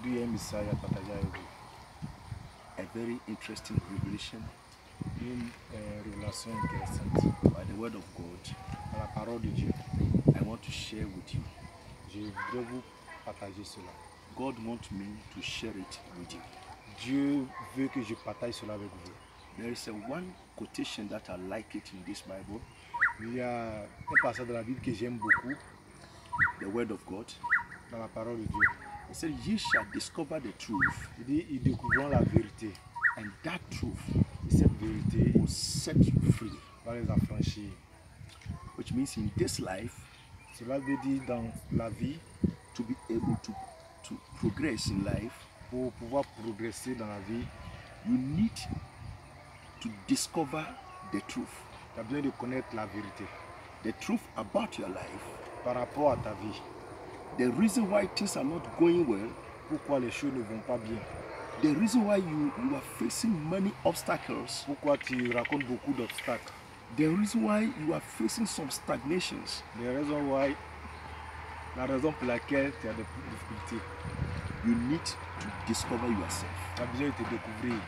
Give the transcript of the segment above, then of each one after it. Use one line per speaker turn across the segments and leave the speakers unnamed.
Aujourd'hui, il y a un message à partager avec vous.
A very interesting revelation
Une révélation intéressante
by the word of God.
à la parole de Dieu.
I want to share with you.
Je voudrais vous partager cela.
God wants me to share it with you.
Dieu veut que je partage cela avec vous.
There is a one quotation that I like it in this Bible,
Il y a un passage de la Bible que j'aime beaucoup,
the word of God.
dans la parole de Dieu.
It said, "Ye shall discover the truth,
Il dit, ils découvriront la vérité.
and that truth
Et cette vérité
will set you free."
va les affranchir.
Which means in this life,
Cela veut dire dans la vie,
to be able to progress in life,
pour pouvoir progresser dans la vie,
you need to discover the truth.
tu as besoin de connaître la vérité
The truth about your life.
par rapport à ta vie.
The reason why things are not going well.
Pourquoi les choses ne vont pas bien?
The reason why you are facing many obstacles.
Pourquoi tu racontes beaucoup d'obstacles?
The reason why you are facing some stagnations.
La raison pour laquelle tu as des difficultés.
You need to discover yourself.
Tu as besoin de te découvrir.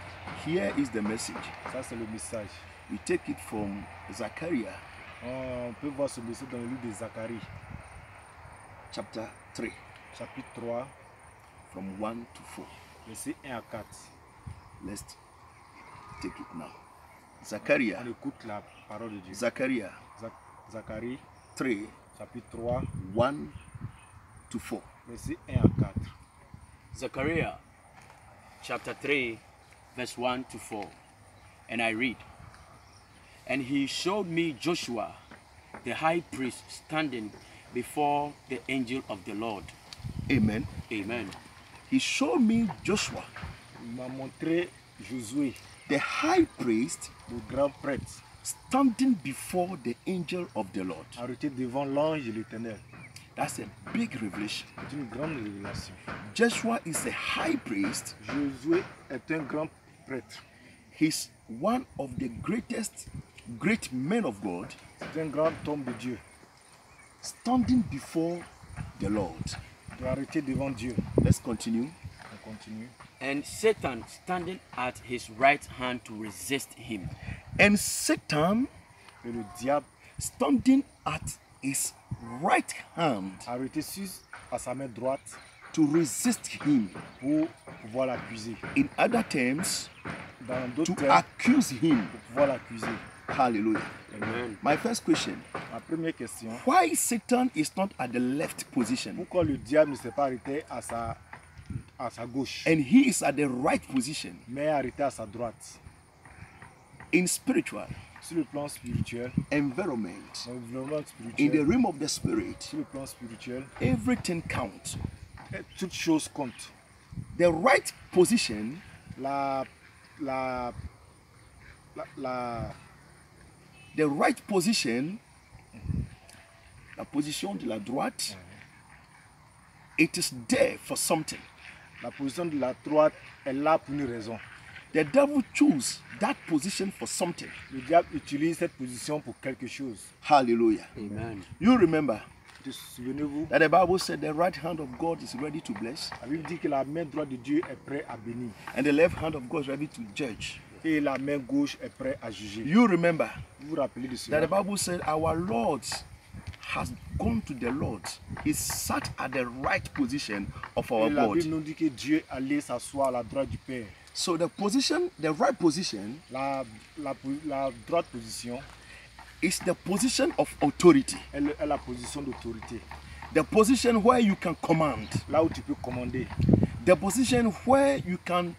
Here is the message.
Ça, c'est le message.
We take it from Zechariah
On peut voir ce message dans le livre de Zacharie,
chapter 3,
chapitre 3,
from 1 to 4.
versets 1 à 4.
Let's take it now. Zechariah,
On écoute la parole de Dieu.
Zechariah
Zacharie,
3,
chapitre 3,
1 to 4.
versets 1 à 4.
Zechariah chapter 3 verse 1 to 4, and I read, "And he showed me Joshua the high priest standing before the angel of the Lord."
Amen.
Amen.
He showed me Joshua,
Il m'a montré Josué,
the high priest,
le grand prêtre,
standing before the angel of the Lord.
arrêté devant l'ange de l'Éternel.
That's a big revelation.
C'est une grande révélation.
Joshua is a high priest.
Josué est un grand prêtre.
He's one of the great men of God,
C'est un grand homme de Dieu.
standing before the Lord.
Il est arrêté devant Dieu.
Let's continue.
On continue.
And Satan standing at his right hand to resist him.
And Satan
Et le diable
standing at his right hand
arrêté à sa main droite
to resist him.
pour pouvoir l'accuser.
In other terms,
Dans d'autres
to
termes,
accuse him.
pour pouvoir l'accuser.
Hallelujah.
Amen.
My first question,
Ma première question,
why Satan is not at the left position
pourquoi le diable ne s'est pas arrêté à sa gauche,
and he is at the right position?
mais arrêté à sa droite?
In spiritual
Sur le plan spirituel,
environment,
dans l'environnement
in the
spirituel,
realm of the spirit,
sur le plan spirituel,
everything counts.
toute chose compte.
The right position
La
the right position, la position de la droite, it is there for something.
la position de la droite est là pour une raison.
The devil choose that position for something.
Le diable utilise cette position pour quelque chose.
Hallelujah.
Amen.
You remember
Souvenez-vous,
that the Bible said the right hand of God is ready to bless
la Bible dit que la main droite de Dieu est prête à bénir
and the left hand of God is ready to judge.
et la main gauche est prête à juger.
You remember
Vous vous rappelez de
that the
cela?
Bible said our Lord has gone to the Lord. He sat at the right position of our
Et la
God.
Bible nous dit que Dieu allait s'asseoir à la droite du Père.
So the right position
La droite position
is the position of authority.
est la position d'autorité.
The position where you can command.
Là où tu peux commander.
The position where you can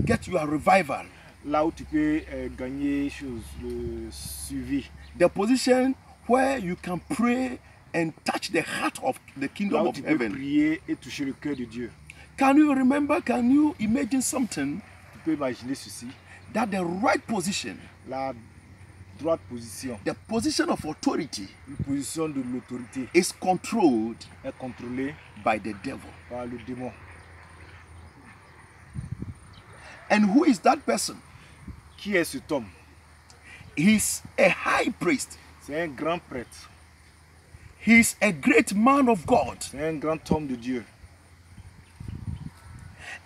get your revival.
Là où tu peux gagner le suivi.
The position where you can pray and touch the heart of the
Là
kingdom
où
of
tu peux
heaven.
prier et toucher le cœur de Dieu.
Can you imagine something
Tu peux imaginer ceci.
that the right position,
La droite position,
the position of authority,
une position de l'autorité,
is controlled
est contrôlée
by the devil?
par le démon.
And who is that person?
Qui est cet homme?
He's a high priest.
C'est un grand prêtre.
He's a great man of God.
C'est un grand homme de Dieu.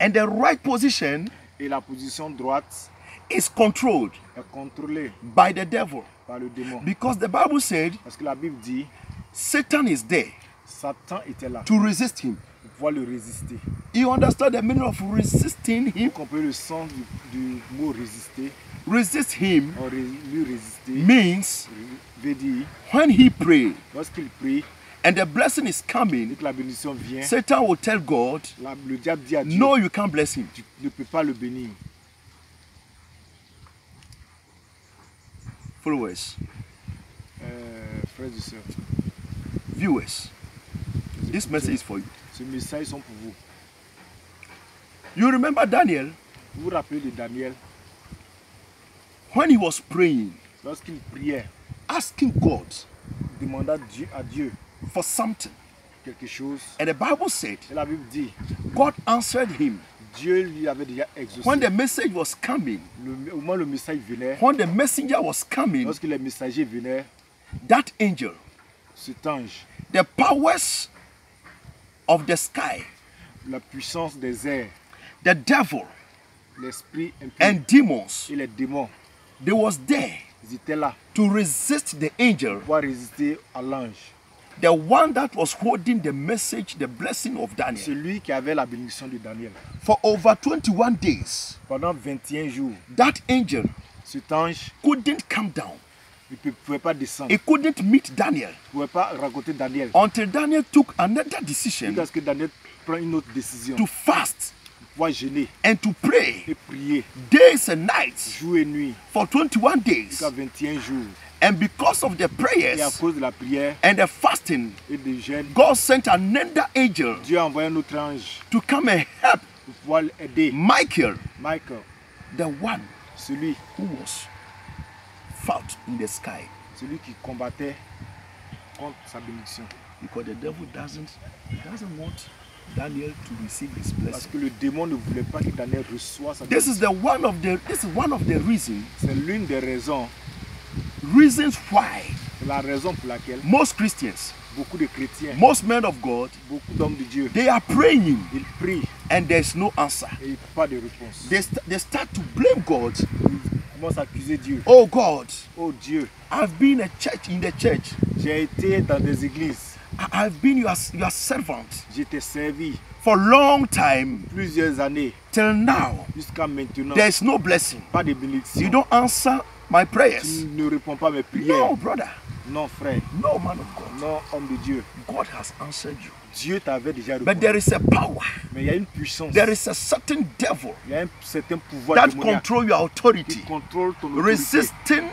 And the right position
Et la position droite
is controlled
est contrôlée
by the devil.
par le démon.
Because the Bible said
Parce que la Bible dit,
Satan is there
Satan était là
to resist him.
pour pouvoir le résister.
You understand the meaning of resisting him?
Vous comprenez le sens du mot résister?
Resist him
Lui résister
means
veut dire,
when he pray
lorsqu'il prie
and the blessing is
et
coming,
que la bénédiction vient,
Satan will tell God,
le diable dit à Dieu,
no, you can't bless him.
tu ne peux pas le bénir.
Followers,
Frères et sœurs,
viewers, this message is for you.
ce message sont pour vous.
You remember Daniel
Vous vous rappelez de Daniel,
when he was praying,
lorsqu'il priait,
asking God
demandant à Dieu
for something.
quelque chose,
And the Bible said
et la Bible dit,
God answered him.
Dieu lui avait déjà exaucé.
When the message was coming,
Au moment où le message venait,
when the messenger was coming,
lorsque les messagers venaient,
that angel,
cet ange,
the powers of the sky,
la puissance des airs,
the devil,
l'esprit impur
and demons,
et les démons,
they was there
ils étaient là
to resist the angel,
pour pouvoir résister à l'ange.
the one that was holding the message, the blessing of Daniel.
Celui qui avait la bénédiction de Daniel.
For over 21 days,
Pendant 21 jours,
that angel
cet ange
couldn't come down.
ne pouvait pas descendre,
He couldn't meet Daniel
ne pouvait pas rencontrer Daniel.
until Daniel took another decision
Jusqu'à ce que Daniel prenne une autre décision
to fast
pour pouvoir jeûner
and to pray
et prier
days and nights
jour et nuit
for 21 days.
jusqu'à 21 jours.
And because of the
Et à
prayers
cause de la prière
and the fasting,
et du jeûne,
God sent another angel
Dieu a envoyé un autre ange
to come and help
pour pouvoir aider
Michael,
Michael,
the one
celui
who was fought in the sky.
qui combattait contre sa bénédiction.
Because the devil doesn't want Daniel to receive his
Parce
blessing.
que le démon ne voulait pas que Daniel reçoive sa
This
bénédiction.
is one of the reasons
C'est l'une des raisons,
why
c'est la raison pour laquelle
most Christians,
beaucoup de chrétiens,
most men of God,
beaucoup d'hommes de Dieu,
they are praying
ils prient
and there's no answer.
et ils n'ont pas de réponse.
They start to blame God.
Ils commencent à accuser Dieu.
Oh God,
Oh Dieu,
I've been in the church.
j'ai été dans des églises,
I've been your servant
j'ai été servi
for a long time
plusieurs années
till now.
jusqu'à maintenant.
There's no blessing.
Pas de
You
bénédiction.
don't answer my
Tu
prayers.
ne réponds pas à mes prières.
No, brother.
Non, frère.
No, man of God.
Non, homme de Dieu.
God has answered you.
Dieu t'avait déjà
But
répondu.
there is a power.
Mais il y a une puissance.
There is a certain devil
Il y a un certain pouvoir
that
démoniaque
control your
qui
authority,
contrôle ton autorité,
resisting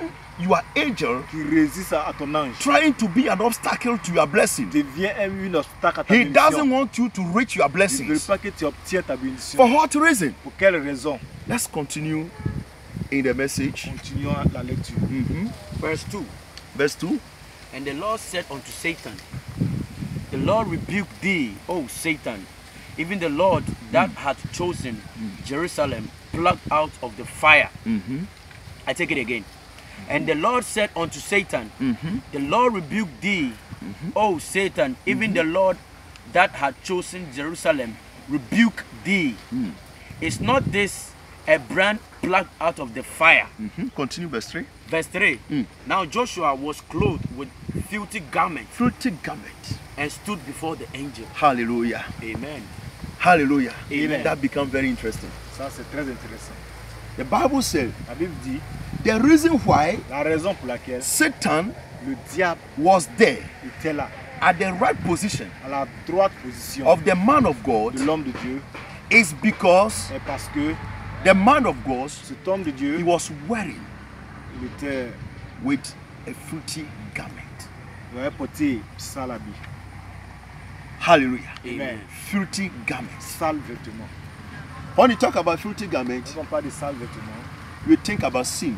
your angel,
qui résiste à ton ange.
trying to be an obstacle to your blessing.
Devient un obstacle à ta
He doesn't
bénédiction.
want you to reach your
Il ne veut
blessings.
pas que tu obtiennes ta
For
bénédiction.
what reason?
Pour quelle raison?
Let's continue in the message.
Continuons la lecture.
Verse 2.
Verse 2.
And the Lord said unto Satan, the Lord rebuked thee, O Satan, even the Lord that hath chosen Jerusalem, plucked out of the fire. I take it again. And the Lord said unto Satan, the Lord rebuked thee, O Satan, even the Lord that hath chosen Jerusalem, rebuke thee. Is not this a brand plucked out of the fire?
Continue verse 3.
Verse 3. Now Joshua was clothed with filthy garments
Filthy garment.
and stood before the angel.
Hallelujah.
Amen.
Hallelujah.
Amen.
That become very interesting.
Ça, c'est très intéressant.
The Bible said
La Bible dit,
the reason why
la raison pour laquelle
Satan
le diable
was there
était là,
at the right position
à la droite position
of the man of God
de l'homme de Dieu,
is because
est parce que
the man of God,
cet homme de Dieu,
he was wearing
il était,
with a filthy garment.
il avait porté sale habit,
Hallelujah.
Amen.
Filthy garments.
sale vêtement.
When you talk about filthy garments,
Quand on parle de sale vêtement,
we think about sin.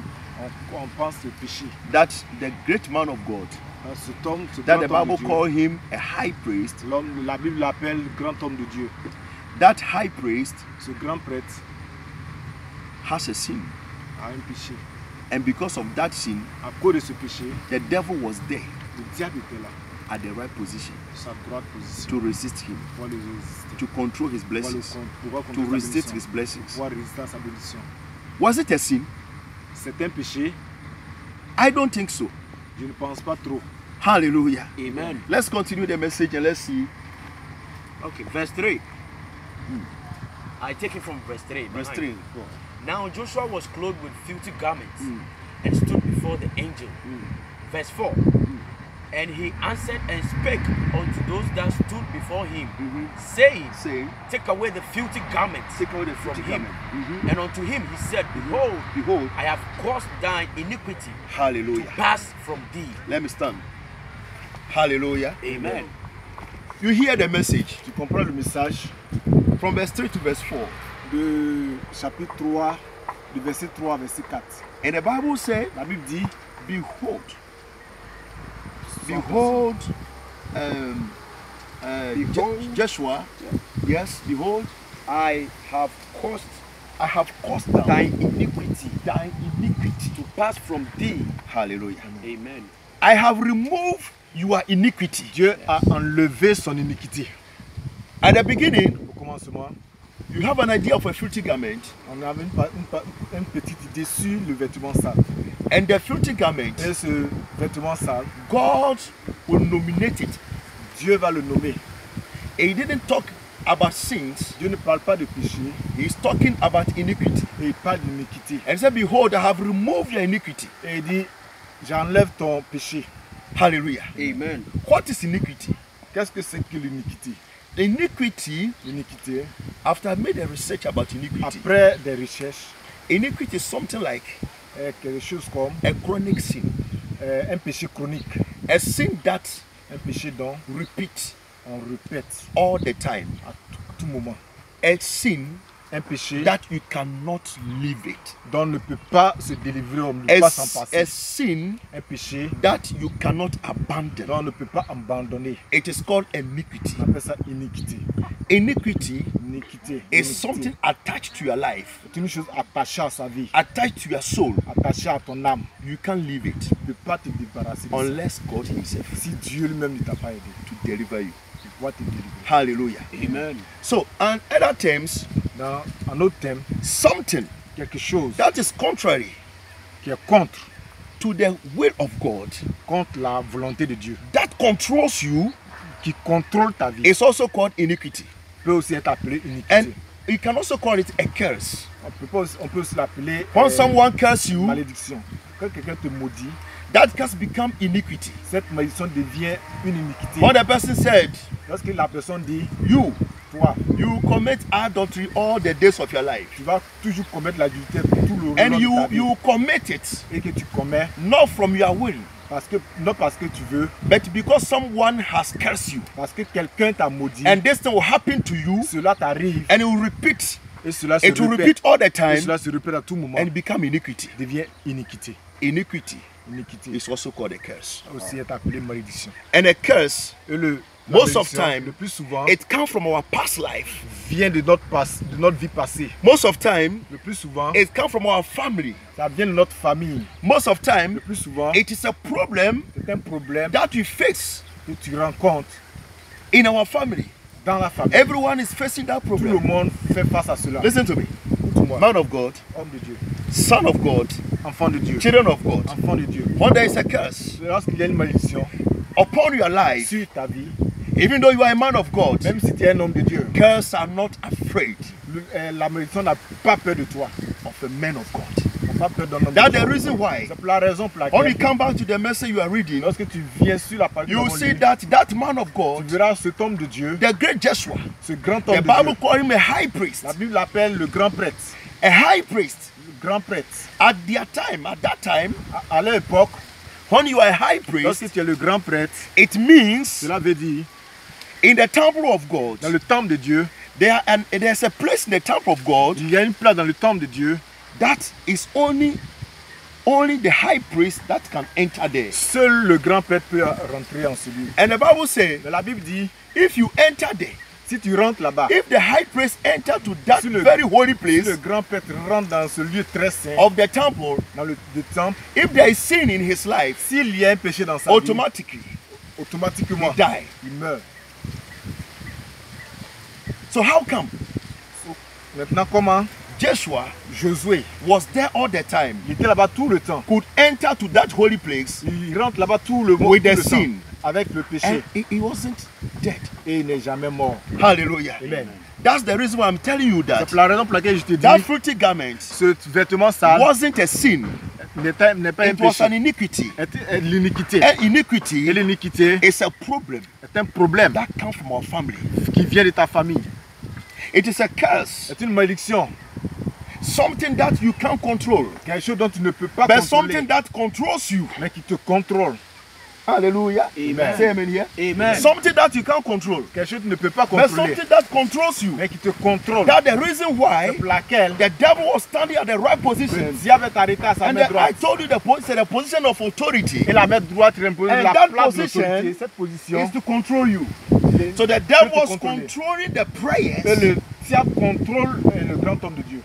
on pense au péché.
That the great man of God,
Cet homme, ce
that the
grand homme
Bible
de Dieu,
called him a high priest,
l'homme, la Bible l'appelle grand homme de Dieu.
that high priest
Ce grand prêtre
has a sin.
a un péché.
And because of that sin,
À cause de ce péché,
the devil was there
le diable était là
at the right position
sa droite position.
to resist him,
Pouvoir le résister.
to control his
Pouvoir
blessings,
pouvoir
to
contrôler sa
resist
bénédiction.
his blessings.
Pouvoir résister à sa bénédiction.
Was it a sin?
C'est un péché?
I don't think so.
Je ne pense pas trop.
Hallelujah.
Amen.
Let's continue the message and let's see.
Okay, verse 3. I take it from verse 3.
Verse
behind.
3.
Now Joshua was clothed with filthy garments and stood before the angel. Verse 4. And he answered and spake unto those that stood before him, saying,
Saying,
Take away the filthy garments
take away the
from
filthy
him.
garment.
And unto him he said, Behold,
Behold,
I have caused thine iniquity to
hallelujah.
pass from thee.
Let me stand. Hallelujah.
Amen.
You hear the message
Tu comprends le message
from verse 3 to verse 4.
de chapitre 3, du verset 3 à verset 4.
And the Bible says,
La Bible dit,
Behold, behold,
Behold.
Joshua, yes, behold,
I have caused
I have caused
thine iniquity
thine iniquity.
To pass from thee.
Hallelujah.
Amen.
I have removed your iniquity.
Dieu a enlevé son iniquité.
At the beginning,
Au commencement,
you have an idea of a filthy garment,
on avait une petite idée sur le vêtement sale.
and the filthy garment,
Et ce vêtement sale,
God will nominate it.
Dieu va le nommer.
He didn't talk about sins,
Dieu ne parle pas de péché,
he's talking about iniquity.
et il parle d'iniquité.
And he said, Behold, I have removed your iniquity.
Et il dit, j'enlève ton péché.
Hallelujah.
Amen.
What is iniquity?
Qu'est-ce que c'est que l'iniquité?
Iniquity,
L'iniquité,
after I made a research about iniquity,
après des recherches,
iniquity is something like
est quelque chose comme
a chronic sin,
un péché chronique,
a sin that
un péché dont
repeats
on répète
all the time,
à tout moment,
a sin
un péché
that you cannot leave it,
dont on ne peut pas se délivrer, on ne peut pas s'en
a
passer,
sin
un péché
that you cannot
dont
abandon.
on ne peut pas abandonner.
It is called iniquity.
On appelle ça iniquité.
Iniquity
Iniquité.
is
Iniquité.
something attached to your life,
C'est une chose attachée à sa vie,
attached to your soul.
attachée à ton âme.
You can't leave it
Tu ne peux pas te débarrasser de ça.
unless God Himself
Si Dieu lui-même ne t'a pas aidé,
to deliver you.
il pourra te délivrer.
Hallelujah.
Amen.
So, in other terms,
Dans un autre thème,
something
quelque chose
that is contrary
qui est contre
to the will of God
la volonté de Dieu,
that controls you
qui contrôle ta vie,
is also called iniquity.
peut aussi être appelé iniquité.
And you can also call it a curse.
On peut aussi l'appeler
When someone curses you,
malédiction. Quand quelqu'un te maudit,
that curse becomes iniquity.
cette malédiction devient une iniquité.
When the person said,
Lorsque la personne dit,
you
toi,
commit adultery all the days of your life,
tu vas toujours commettre l'adultère tout le long
and
de ta vie,
you commit it
et que tu commets
not from your will,
non parce que tu veux,
but because someone has cursed you,
parce que quelqu'un t'a maudit,
and this thing will happen to you,
cela t'arrive,
and it will repeat.
et cela se
It will
répète,
repeat all the
et
time,
cela se répète à tout moment,
and become iniquity.
devient iniquité.
Iniquity
Iniquité
is also called a curse.
aussi est appelé malédiction.
And a curse,
Et la
most of
malédiction,
time,
le plus souvent,
it comes from our past life.
vient de notre vie passée.
Most of time,
Le plus souvent,
it comes from our family.
ça vient de notre famille.
Most of
Le
time,
plus souvent,
it is a problem
c'est un problème
that we face
que tu rencontres
in our family.
dans la famille.
Everyone is facing that
Tout le
problem.
monde fait face à cela.
Listen to me.
Écoute-moi,
Man of God,
homme de Dieu,
son of God,
enfant de Dieu,
children of God.
enfant de Dieu.
When there is a curse
Lorsqu'il y a une malédiction
upon your life,
sur ta vie,
even though you are a man of God,
même si tu es un homme de Dieu,
curse are not afraid
la malédiction n'a pas peur de toi.
of a man of God.
N'a pas peur d'un homme de
That's
Dieu.
the reason why.
C'est pour la raison pour
When you
laquelle,
come back to the message you are reading,
lorsque tu viens sur la parole,
you will see that man of
tu
God,
verras cet homme de Dieu,
the great Joshua,
ce grand homme
the
de
Bible
Dieu.
calls him a high priest.
La Bible l'appelle le grand prêtre.
A high priest.
Le grand prêtre.
At that time,
À l'époque,
when you are a high priest,
lorsque tu es le grand prêtre,
it means
cela veut dire,
in the temple of God,
dans le temple de Dieu,
there's a place in the temple of God
il y a une place dans le temple de Dieu,
that is only the high priest that can enter there.
seul le grand prêtre peut rentrer en celui.
And the Bible says,
Mais la Bible dit,
if you enter there,
si tu rentres là-bas,
if the high priest enter to that
Si le-
very holy
si
place
le grand prêtre rentre dans ce lieu très saint,
of the temple,
dans le temple,
if there is sin in his life,
s'il y a un péché dans sa vie,
automatically
automatiquement,
die.
il meurt.
So how come
Maintenant, comment
Joshua
Josué,
was there all the time,
il était là-bas tout le temps.
could enter to that holy place,
Il rentre là-bas tout le monde
With the
tout le
sin.
temps, avec le péché.
and he wasn't dead?
Et il n'est jamais mort.
Hallelujah.
Amen.
That's the reason why I'm telling you
C'est
that
la raison pour laquelle je te dis,
that filthy garment
ce vêtement sale
wasn't a sin.
n'est pas un
It was an
péché.
iniquity.
C'est l'iniquité.
And iniquity
Et l'iniquité
is a problem
est un problème
that comes from our family.
qui vient de ta famille.
It is a curse,
C'est une malédiction.
something that you can't control,
Quelque chose dont tu ne peux pas
but
contrôler,
something that controls you.
mais qui te contrôle.
Hallelujah.
Amen.
Say amen here.
Amen.
Something that you can't control,
Quelque chose que tu ne peux pas
but
contrôler,
something that controls you.
mais qui te contrôle.
That's the reason why
C'est pour laquelle
the devil was standing at the right
le
position.
diable est arrêté à sa
And
main
I
droite.
told you c'est the position of authority
Et la main droite représente
And
la
that
place de
position
l'autorité. Cette position,
is to control you.
c'est-
So the
peut
devil
te
was
contrôler.
controlling the
Et
prayers.
le diable contrôle le grand homme de Dieu.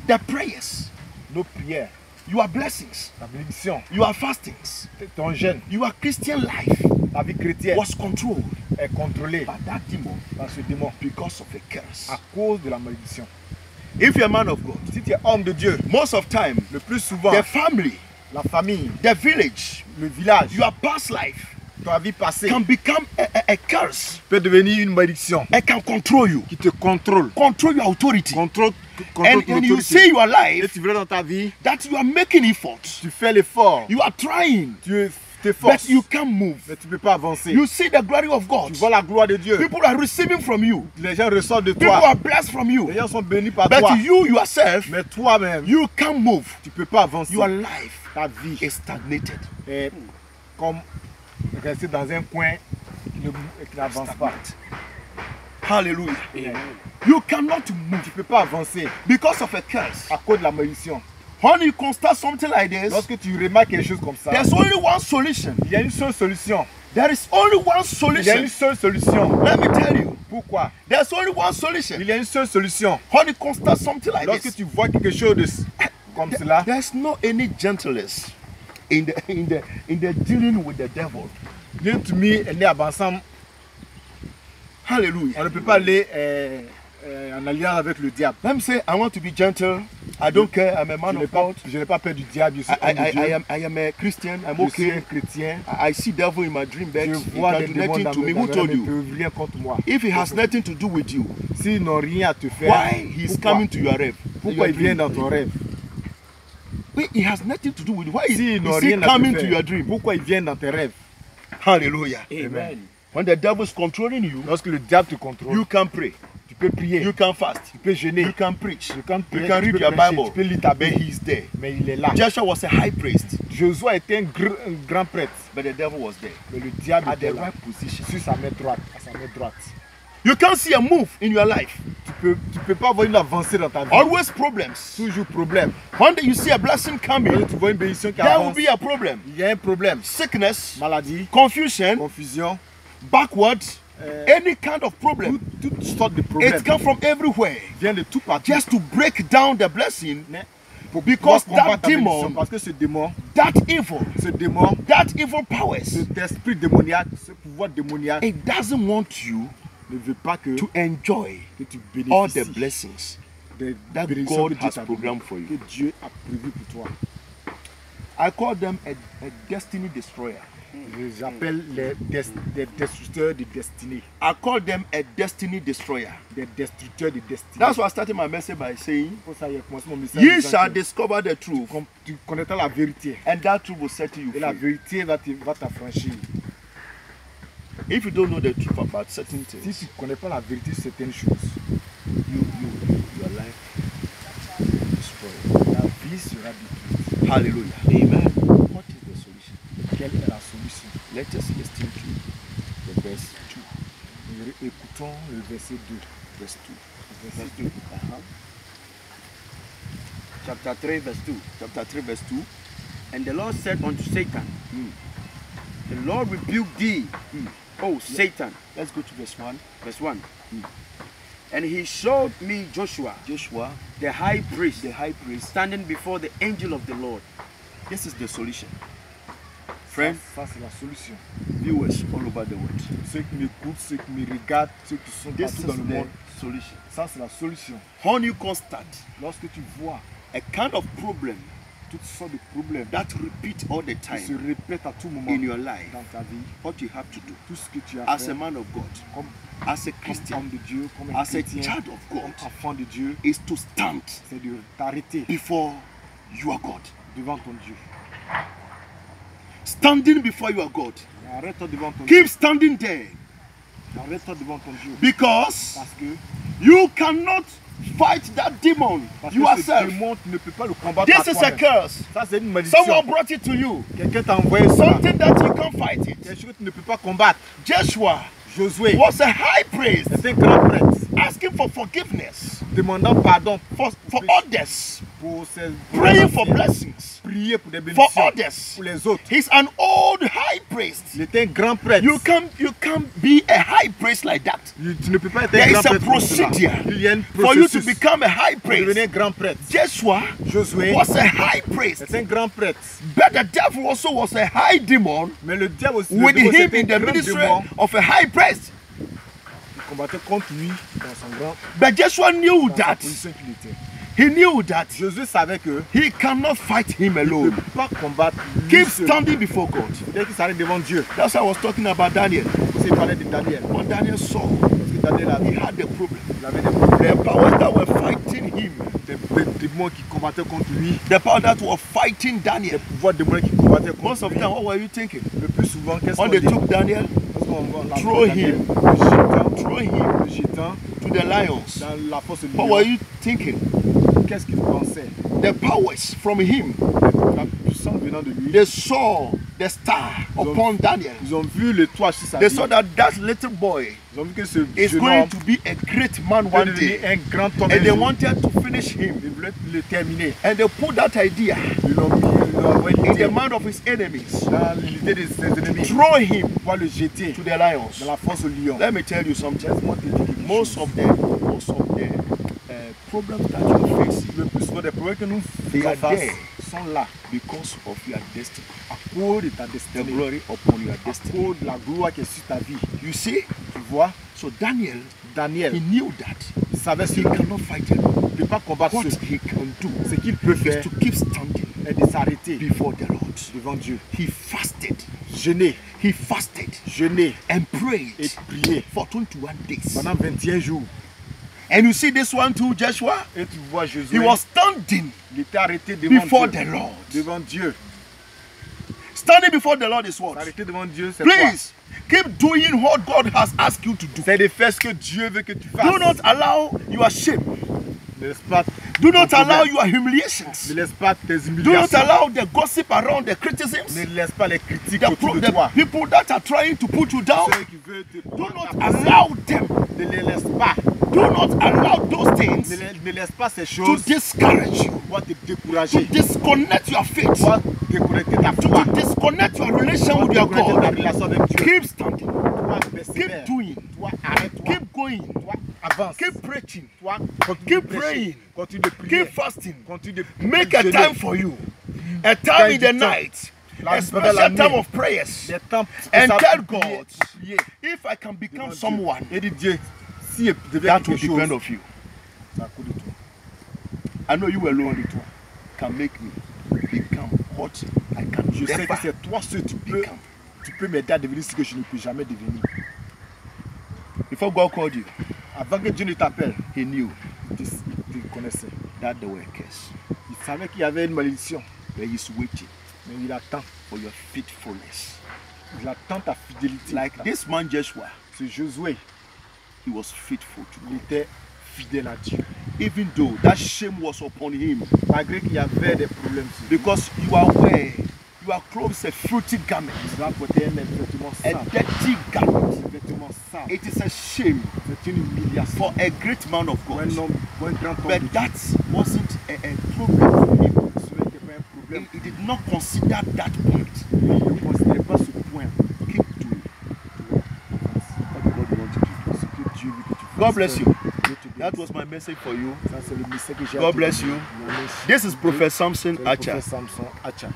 The prayers.
Nos prières,
Your blessings.
la bénédiction,
Your fastings.
ton jeûne,
Your Christian life
la vie chrétienne
was controlled
est contrôlée
by that demon
par ce démon
because of a curse.
à cause de la malédiction.
If you're a man of God,
Si tu es homme de Dieu,
most of time,
le plus souvent,
the family,
la famille,
the village,
le village,
your past life
ta vie passée
can become a curse.
peut devenir une malédiction
It can control you,
qui te contrôle.
control your authority.
Contrôle ton
And you
autorité.
see your
Et
life
tu verras dans ta vie,
that you are making efforts.
tu fais l'effort,
You are trying,
tu t'efforces,
but you can't move.
mais tu ne peux pas avancer.
You see the glory of God.
Tu vois la gloire de Dieu.
People are receiving from you.
Les gens ressortent de
People
toi.
are blessed from you.
Les gens sont bénis par
But
toi.
you yourself,
Mais toi-même,
you can't move.
tu ne peux pas avancer.
Your life
Ta vie
is stagnated.
est comme rester dans un coin qui n'avance pas.
Hallelujah.
Amen.
You cannot move
Tu ne peux pas avancer
because of a curse.
à cause de la malédiction.
When you constate something like this,
Lorsque tu remarques quelque chose comme ça,
there's only one solution.
il y a une seule solution.
There is only one
Il y a
solution.
une seule solution.
Let me tell you.
Pourquoi?
There's only one solution.
Il y a une seule solution.
When you constate something like
Lorsque
this,
tu vois quelque chose comme cela,
there's no any gentleness in the dealing with the devil.
Dieu te met est né ensemble.
Hallelujah.
On ne peut pas aller en alliance avec le diable.
Let me say, I want to be gentle. I don't care. I'm a man of God.
Je n'ai pas peur du diable. Je suis homme de Dieu.
I am a Christian. I'm
Je suis un
okay.
chrétien.
I see devil in my dream, but
Je
he
vois
can
des
do
démons
nothing
dans
to me.
mes
Who told
rêves, ils
you?
ne peuvent rien contre moi.
If he has nothing to do with you,
S'ils n'ont rien à te faire,
why he's
pourquoi?
coming to your rêve?
Pourquoi
Your
il vient
dream?
dans ton rêve?
Wait, he has nothing to do with you. Why
S'ils
is
n'ont
he
rien à
coming
te
to your
faire,
dream?
pourquoi il vient dans tes rêves?
Hallelujah.
Amen.
When the devil is controlling you,
Lorsque le diable te contrôle,
you can pray,
tu peux prier,
you can fast,
tu peux jeûner,
you can preach,
tu can
you can
tu
read
peux
your
prêcher,
Bible,
tu peux lire ta
but
Bible,
he's there.
mais il est là.
Joshua was a high priest,
Josué était un grand prêtre,
but the devil was there
mais le diable
at
était
the
là,
right position.
sur sa main droite, à sa main droite.
You can't see a move in your life.
Tu peux pas voir une avancée dans ta vie.
Always problems.
Toujours problème.
One day you see a blessing
Quand
coming,
tu vois une bénédiction qui
there will
avance,
be a problem.
il y a un problème.
Sickness,
Maladie,
confusion,
confusion,
backward, any kind of problem.
toutes sortes de problèmes.
It comes from everywhere.
Vient de tout partout.
Just to break down the blessing,
Mais
because
pour combattre
that
ta bénédiction,
demon,
parce que ce démon,
that evil powers,
cet esprit démoniaque, ce pouvoir démoniaque
it doesn't want you
ne veut pas que
to enjoy
tu
all the
bénéficies
blessings
des
that
bénédictions
God
que Dieu
has
t'a
programmed
données,
for you.
que Dieu a prévu pour toi.
I call them a destiny destroyer.
J'appelle des destructeurs de destinée.
I call them a destiny destroyer.
Des destructeurs de destinée.
That's why I started my message by saying,
pour ça j'ai commencé mon message.
ye
disant
shall
que
discover the truth,
tu connaîtras la vérité.
and that truth will set you
Et la
free.
vérité va t'affranchir.
If you don't know the truth about certain
Si
things,
tu ne connais pas la vérité sur certaines choses,
your life will be destroyed.
ta vie sera détruite.
Hallelujah.
Amen.
What is the solution?
Quelle est la solution?
Let us listen to the verse 2.
Écoutons le verset 2.
Verse 2.
Verset 2.
Chapter 3, verse 2.
Chapter 3, verse 2.
And the Lord said unto Satan, The Lord rebuke thee, O Satan.
Let's go to verse 1.
Verse 1. And he showed me Joshua,
Joshua,
the high priest,
the high priest.
standing before the angel of the Lord.
This is the solution. Friend,
Ça c'est la solution.
viewers all over the world,
Ceux qui m'écoutent, ceux qui me regardent, ceux qui sont
this
partout
is
dans le monde,
the solution.
ça c'est la solution.
When you constate
Lorsque tu vois
a kind of problem
toutes sortes de problèmes
that repeat all the
qui se
time
répètent à tout moment
in your life,
dans ta vie,
what you have to do
tout ce que tu as
as
fait
a man of God,
comme
as a
homme
Christian,
de Dieu, comme un
as a
chrétien,
child of
comme
God,
enfant de Dieu,
is to stand
c'est de t'arrêter
before your God.
devant ton Dieu.
Standing before your God.
Arrête-toi devant ton Dieu.
Keep standing there
Arrête-toi devant ton Dieu.
because
Parce que,
you cannot fight that demon
parce que ce
yourself.
démon, tu ne peux pas le combattre
This
par
is a
toi-même.
curse.
Ça c'est une malédiction.
Someone brought it to you.
Quelqu'un t'a envoyé ça.
Something that you can't fight it.
Quelque chose que tu ne peux pas combattre.
Joshua
Josué
was a high priest
est un grand prêtre
asking for forgiveness
demandant pardon
for others,
pour ses
praying for blessings
prier pour des
for
bénédictions
others.
pour les autres.
He's an old high priest.
Il était un grand prêtre.
You can't be a high priest like that.
Tu ne peux pas être
There
un
is
grand
a
prêtre comme cela.
procedure
Il y a une
For you to
processus
become a high
pour devenir
priest.
un grand prêtre.
Joshua
Josué
was a high priest,
est un grand prêtre.
but the devil also was a high demon
Mais le diable aussi,
with
le diable,
him
c'était
in
un
the
grand
ministry
démon
of a high priest.
qui combattait contre lui dans son grand
But Joshua knew
dans sa
that.
position qu'il était.
He knew that
Josué savait que
he cannot fight him
il ne
alone.
peut pas combattre lui
Keep
seul.
standing before God.
Dès qu'il s'arrête devant Dieu,
That's why I was talking about Daniel.
il parlait de Daniel.
When Daniel saw
Parce que Daniel
he had a problem.
il avait des problèmes.
The powers that were fighting him,
Des démons qui combattaient contre lui.
the powers that were fighting
Des
Daniel.
pouvoirs démoniaques qui combattaient
Most
contre
of the
lui.
time, what were you thinking?
Le plus souvent, qu'est-ce qu'on
When they
dit?
took Daniel,
Lorsqu'on
throw
Daniel,
him. throw him
le jetant
to the lions.
dans la fosse
What were
lion,
you thinking?
qu'est-ce qu'il pensait?
The powers from him.
La puissance venant de lui.
They saw the star upon Daniel.
Ils ont vu le toit sur sa
They
vie.
saw that little boy
Ils ont vu que ce
is
jeune
going
homme
to be a great man
va
one
devenir
day.
un grand homme.
And
un
they
jour.
wanted to finish him.
Ils voulaient le terminer.
And they put that idea
Ils l'ont envoyé
in
l'idée
the mind of his enemies.
dans l'idée de ses ennemis.
Throw him
Pour le jeter
to the lions.
dans la fosse au lion.
Let me tell you something.
Laisse-moi te dire quelque
Most
chose.
of the problems that you face
Le plus souvent des problèmes que nous
They
faisons
are
face
there.
sont là
because of your destiny.
à cause de ta
The
destinée,
glory upon your
à
destiny.
cause de la gloire qui est sur ta vie.
You see?
Tu vois,
So Daniel,
Daniel,
he knew that
il savait ce
he
qu'il
cannot fight alone.
ne peut pas combattre
What
seul.
he can do
Ce qu'il peut
is
faire
to keep standing
est de s'arrêter
before the Lord.
devant Dieu.
He fasted.
Jeûner,
He fasted
jeûner
and
et
prayed
prier
for 21 days.
pendant 21 jours.
And you see this one too, Joshua?
Et tu vois
He
Jésus,
was standing
il était arrêté devant
before
Dieu.
the Lord.
Devant Dieu.
Standing before the Lord is what?
S'arrêter devant Dieu, c'est quoi?
Please keep doing what God has asked you to do.
C'est de faire ce que Dieu veut que tu fasses.
Do not allow your shame.
Ne laisse pas,
Do not
ton
allow
problème.
your humiliations.
Ne laisse pas tes
Do not
humiliations.
allow the gossip around, the criticisms,
Ne laisse pas les critiques
the,
autour de toi.
people that are trying to put you down.
Ceux qui veulent te
Do not
prendre,
allow them.
ne les laisse pas.
Do not allow those things
Ne laisse pas ces
to
choses
discourage you,
pour te
to
décourager,
disconnect your faith,
pour déconnecter ta foi,
to disconnect your relation
pour
with your
déconnecter ta
God.
relation avec Dieu.
Keep standing,
Toi,
keep
persévère.
doing,
Toi, arrête-toi.
keep going,
Toi, avance.
keep preaching,
Toi, continue
keep
de prêcher.
praying.
Continue de prier.
keep fasting.
Continue de
Make a
jeûner.
time for you, a time in the night, a special time of prayers,
Des temps
and
spéciaux
tell
pour prier,
God,
prier
if I can become
devant Dieu.
someone,
Et dis Dieu, si je deviens
that
quelque
will depend
chose,
of you.
c'est à cause de toi.
I know you alone can make me become what I can
Je sais que
never
c'est toi seul tu
become.
peux m'aider à devenir ce que je ne peux jamais devenir.
Before God called you,
Avant que Dieu ne t'appelle,
He knew
il te connaissait.
that there were a curse,
Il savait qu'il y avait une malédiction,
but He's waiting
mais il attend.
for your faithfulness.
Il attend ta fidélité.
Like this man Joshua,
Ce Josué,
he was faithful to
il
God.
était fidèle à Dieu.
Even though that shame was upon him,
Malgré qu'il y avait des problèmes sur lui.
because you are aware, your clothes a filthy garment,
Il a porté un vêtement
a
sale.
dirty garment.
Un vêtement sale.
It is a shame
C'est une humiliation
for a great man of
pour un
God.
homme, pour un grand homme.
But
de
that wasn't a problem for him.
Dieu. Ce n'était pas un problème.
He did not consider that point.
Il ne considérait pas ce point.
Keep doing what God wants you to do.
Ce que Dieu veut que tu fasses.
God bless you.
Dieu te
That
bénisse.
was my message for you.
Ça, c'est le message que j'ai à
God
te
bless
donner.
you.
Merci.
This is Prophet Samson
C'est le
Acha.
prophète Samson Acha.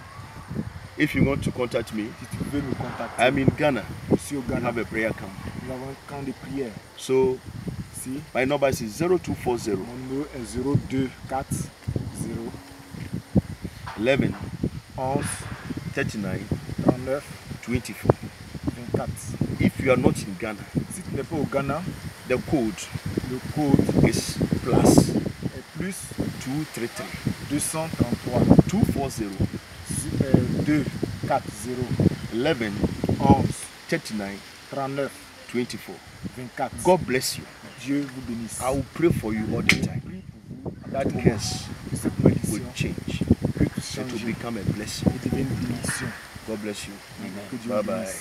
If you want to contact me,
Si tu veux me contacter,
I'm in Ghana.
je suis au
We
Ghana.
have a prayer camp.
Nous avons un camp de prière.
So
Si,
my number is 0240
mon numéro est 0240
11
11
39
39
24.
24.
If you are not in Ghana,
Si tu n'es pas au Ghana,
the code
le code
is plus
est plus
233
233
240
240
11
11
39
39
24.
24.
God bless you.
Dieu vous bénisse.
I will pray for you all the
Je
time.
prie pour vous.
That curse
Que cette
will
malédiction
change.
puisse
It will
changer
become a blessing.
et devienne une bénédiction.
God bless you.
Que Dieu
Bye
vous
bye.
bénisse.